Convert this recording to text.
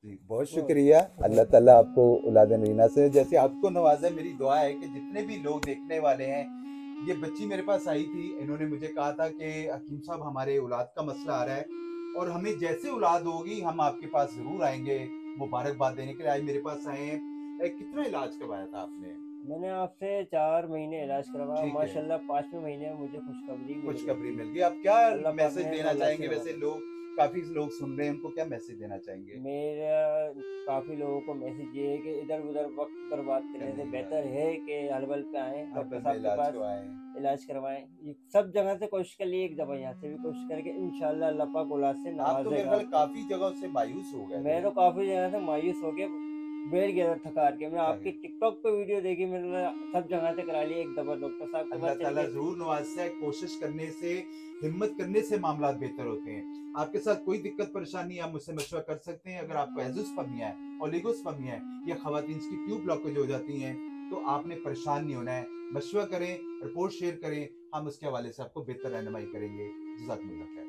जी, बहुत शुक्रिया। अल्लाह ताला आपको औलाद नगीना से जैसे आपको नवाजा, मेरी दुआ है कि जितने भी लोग देखने वाले हैं, ये बच्ची मेरे पास आई थी, इन्होंने मुझे कहा था कि हकीम साहब हमारे औलाद का मसला आ रहा है और हमें जैसे औलाद होगी हम आपके पास ज़रूर आएँगे मुबारकबाद देने के लिए। आज मेरे पास आए हैं। कितना इलाज करवाया था आपने? मैंने आपसे 4 महीने इलाज करवाया, ठीक है। माशाल्लाह 5वें महीने में मुझे खुशखबरी मिल गई खुशखबरी थी। मिल गई। आप क्या अल्लाह पाक मैसेज ने देना औलाद से चाहेंगे? वैसे नवाजा। लोग, काफ़ी लोग सुन रहे हैं, उनको क्या मैसेज देना चाहेंगे? मेरा काफ़ी लोगों को मैसेज ये है कि इधर-उधर वक़्त बर्बाद करने से करने के बेहतर बाद है कि हलवल पे आएँ, डॉक्टर हर्बल में साहब के इलाज पास करवाएँ। इलाज करवाएँ। ये सब जगह से कोशिश कर ली, एक दफ़ा यहाँ से भी कोशिश करके इंशाअल्लाह अल्लाह पाक औलाद से आप तो मेरे नवाज़ेगा ख्याल आपको। काफ़ी जगहों से मायूस हो गए मैं थे। तो काफ़ी जगह से मायूस हो के बैठ गया था थक हार के। मैं थक आपकी टिकटॉक पे वीडियो देखी, मैंने सब जगह से करा लिया, एक दफ़ा डॉक्टर साहब के अल्लाह पास चल ताला गए। ज़रूर नवाज़ता है, कोशिश करने से, हिम्मत करने से मामलात बेहतर होते हैं। आपके साथ कोई दिक्कत परेशानी है, आप मुझसे मशवरा कर सकते हैं। अगर आपको एज़ोस्पर्मिया है, ओलिगोस्पर्मिया है या ख़वातीन की ट्यूब ब्लॉकेज हो जाती हैं, तो आपने परेशान नहीं होना है। मशवरा करें, रिपोर्ट शेयर करें, हम उसके हवाले से आपको बेहतर रहनुमाई करेंगे। जज़ाकमुल्लाह खैर।